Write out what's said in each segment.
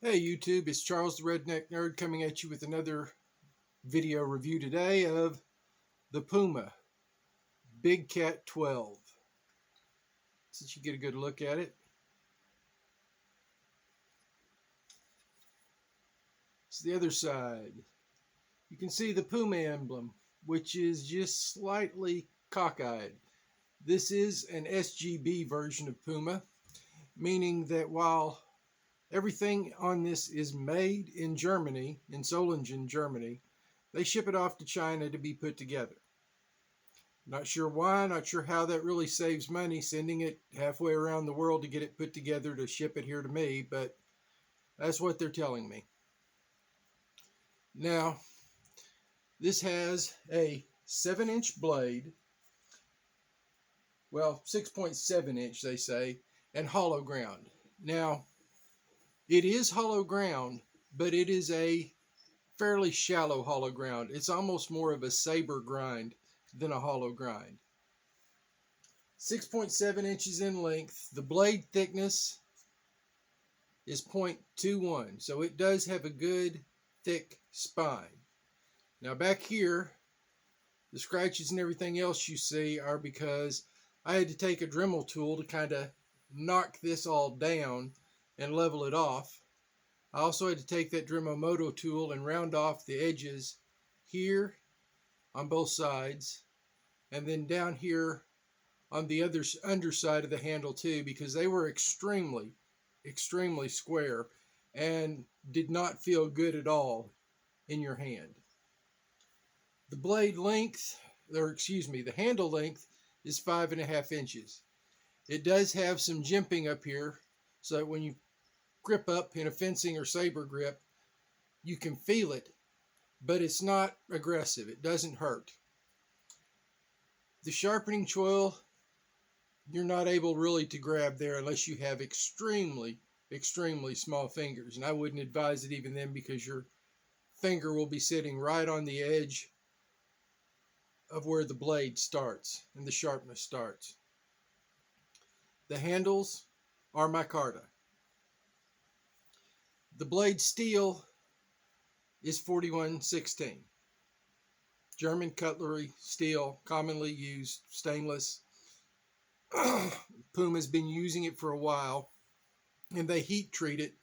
Hey YouTube, it's Charles the Redneck Nerd coming at you with another video review today of the Puma Bigcat 12. Since you get a good look at it. It's the other side. You can see the Puma emblem, which is just slightly cockeyed. This is an SGB version of Puma, meaning that while everything on this is made in Germany, in Solingen, Germany, they ship it off to China to be put together. Not sure why, not sure how that really saves money, sending it halfway around the world to get it put together to ship it here to me, but that's what they're telling me. Now, this has a 7-inch blade, well, 6.7 inch they say, and hollow ground. Now, it is hollow ground, but it is a fairly shallow hollow ground. It's almost more of a saber grind than a hollow grind. 6.7 inches in length. The blade thickness is 0.21, so it does have a good thick spine. Now back here, the scratches and everything else you see are because I had to take a Dremel tool to kind of knock this all down and level it off. I also had to take that Dremel Moto tool and round off the edges here on both sides, and then down here on the other underside of the handle too, because they were extremely square and did not feel good at all in your hand. The blade length, or excuse me, the handle length is 5.5 inches. It does have some jimping up here, so that when you grip up in a fencing or saber grip, you can feel it, but it's not aggressive. It doesn't hurt. The sharpening choil, you're not able really to grab there unless you have extremely small fingers, and I wouldn't advise it even then, because your finger will be sitting right on the edge of where the blade starts and the sharpness starts. The handles are micarta. The blade steel is 41/16. German cutlery steel, commonly used, stainless. Puma's been using it for a while, and they heat treat it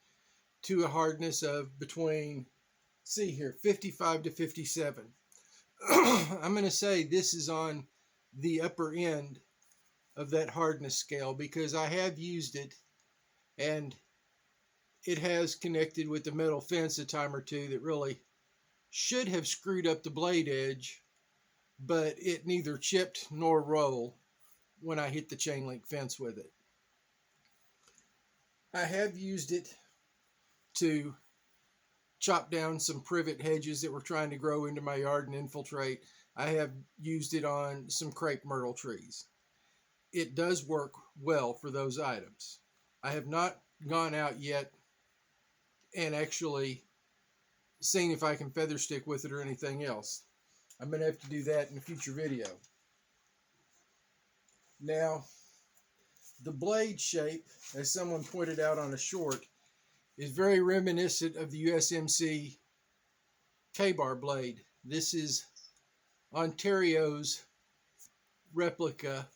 to a hardness of between, see here, 55 to 57. I'm going to say this is on the upper end of that hardness scale, because I have used it and it has connected with the metal fence a time or two that really should have screwed up the blade edge, but it neither chipped nor rolled when I hit the chain link fence with it. I have used it to chop down some privet hedges that were trying to grow into my yard and infiltrate. I have used it on some crepe myrtle trees. It does work well for those items. I have not gone out yet and actually seen if I can feather stick with it or anything else. I'm going to have to do that in a future video. Now, the blade shape, as someone pointed out on a short, is very reminiscent of the USMC K-bar blade. This is Ontario's replica,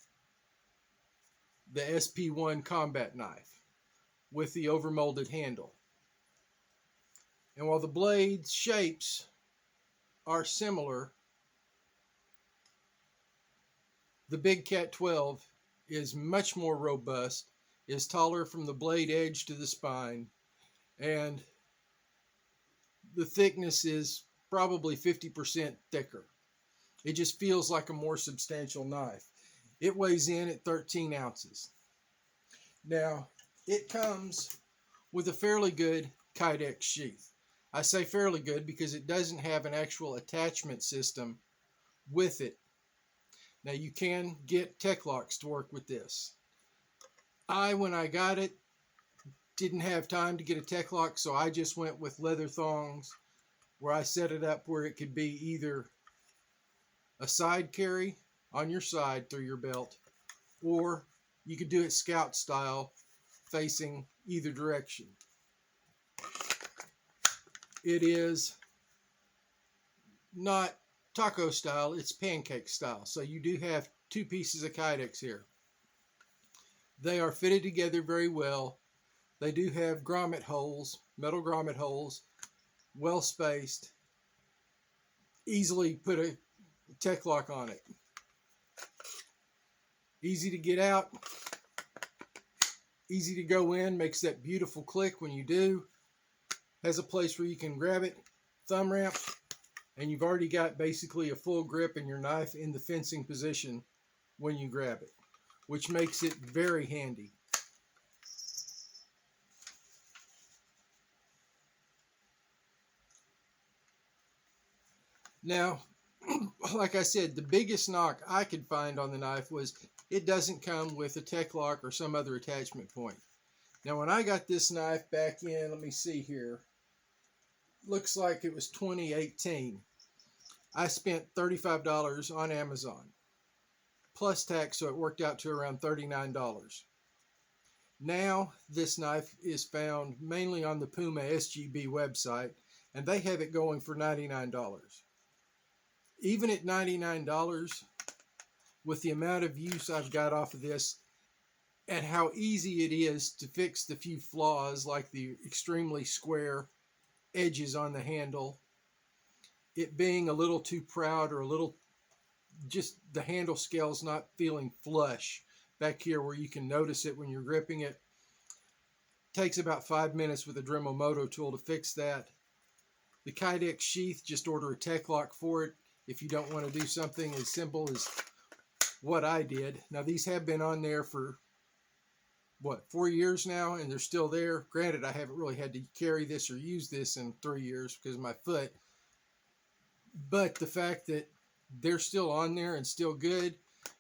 the SP1 combat knife with the overmolded handle. And while the blade shapes are similar, the Bigcat 12 is much more robust, is taller from the blade edge to the spine, and the thickness is probably 50% thicker. It just feels like a more substantial knife. It weighs in at 13 ounces. Now, it comes with a fairly good kydex sheath. I say fairly good because it doesn't have an actual attachment system with it. Now, you can get tech locks to work with this. When I got it, didn't have time to get a tech lock, so I just went with leather thongs, where I set it up where it could be either a side carry on your side through your belt, or you could do it scout style, facing either direction. It is not taco style, it's pancake style. So you do have two pieces of kydex here. They are fitted together very well. They do have grommet holes, metal grommet holes, well spaced. Easily put a tech lock on it. Easy to get out, easy to go in, makes that beautiful click when you do. Has a place where you can grab it, thumb ramp, and you've already got basically a full grip and your knife in the fencing position when you grab it, which makes it very handy. Now, like I said, the biggest knock I could find on the knife was it doesn't come with a tech lock or some other attachment point. Now, when I got this knife back in, let me see here, looks like it was 2018. I spent $35 on Amazon, plus tax, so it worked out to around $39. Now, this knife is found mainly on the Puma SGB website, and they have it going for $99. Even at $99, with the amount of use I've got off of this, and how easy it is to fix the few flaws, like the extremely square edges on the handle, it being a little too proud or a little, just the handle scales not feeling flush back here where you can notice it when you're gripping it. Takes about 5 minutes with a Dremel Moto tool to fix that. The kydex sheath, just order a tech lock for it if you don't want to do something as simple as what I did. Now, these have been on there for, 4 years now, and they're still there. Granted, I haven't really had to carry this or use this in 3 years because of my foot. But the fact that they're still on there and still good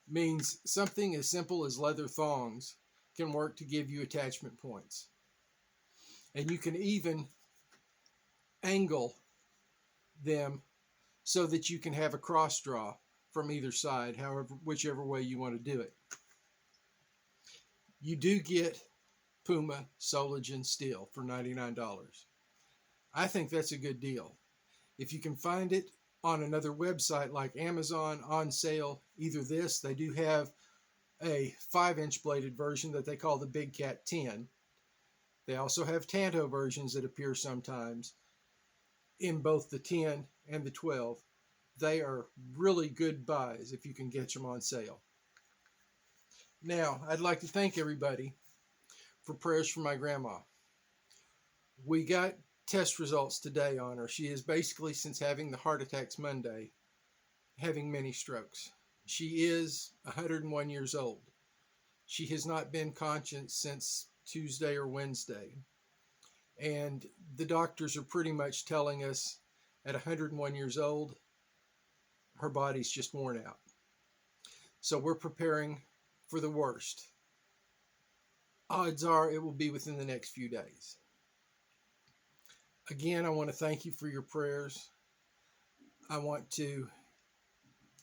means something as simple as leather thongs can work to give you attachment points. And you can even angle them so that you can have a cross draw from either side, whichever way you want to do it. You do get Puma Soligen steel for $99. I think that's a good deal. If you can find it on another website like Amazon on sale, either this, they do have a 5-inch bladed version that they call the Bigcat 10. They also have Tanto versions that appear sometimes in both the 10 and the 12. They are really good buys if you can get them on sale. Now, I'd like to thank everybody for prayers for my grandma. We got test results today on her. She is basically, since having the heart attacks Monday, having many strokes. She is 101 years old. She has not been conscious since Tuesday or Wednesday. And the doctors are pretty much telling us at 101 years old, her body's just worn out. So we're preparing for the worst. Odds are it will be within the next few days. Again, I want to thank you for your prayers. I want to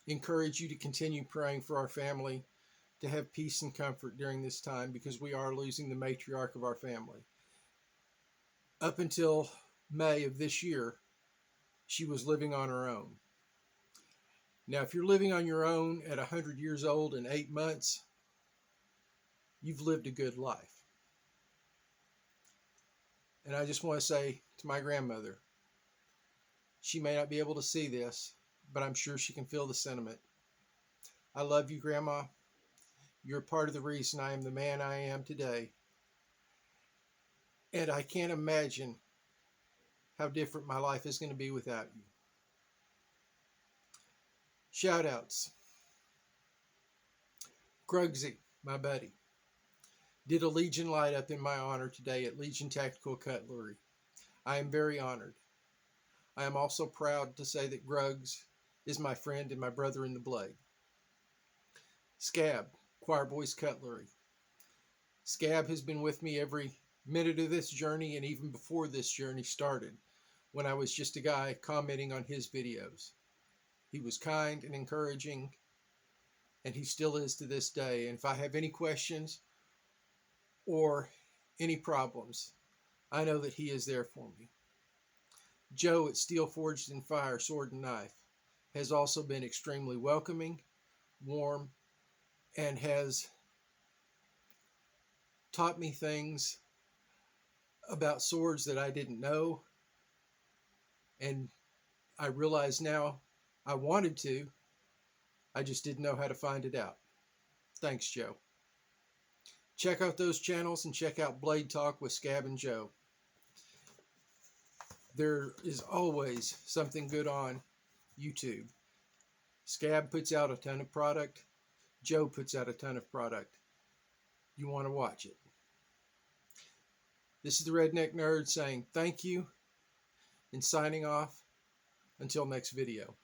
encourage you to continue praying for our family to have peace and comfort during this time, because we are losing the matriarch of our family. Up until May of this year, she was living on her own. Now, if you're living on your own at 100 years old and 8 months, you've lived a good life. And I just want to say to my grandmother, she may not be able to see this, but I'm sure she can feel the sentiment. I love you, Grandma. You're part of the reason I am the man I am today. And I can't imagine how different my life is going to be without you. Shout outs. Grugsy, my buddy, did a Legion light up in my honor today at Legion Tactical Cutlery. I am very honored. I am also proud to say that Grugs is my friend and my brother in the blade. Scab, Choir Boys Cutlery. Scab has been with me every minute of this journey, and even before this journey started, when I was just a guy commenting on his videos. He was kind and encouraging, and he still is to this day. And if I have any questions or any problems, I know that he is there for me. Joe at Steel Forged in Fire Sword and Knife has also been extremely welcoming, warm, and has taught me things about swords that I didn't know, and I realize now I wanted to, I just didn't know how to find it out. Thanks, Joe. Check out those channels and check out Blade Talk with Scab and Joe. There is always something good on YouTube. Scab puts out a ton of product. Joe puts out a ton of product. You want to watch it. This is the Redneck Nerd saying thank you and signing off until next video.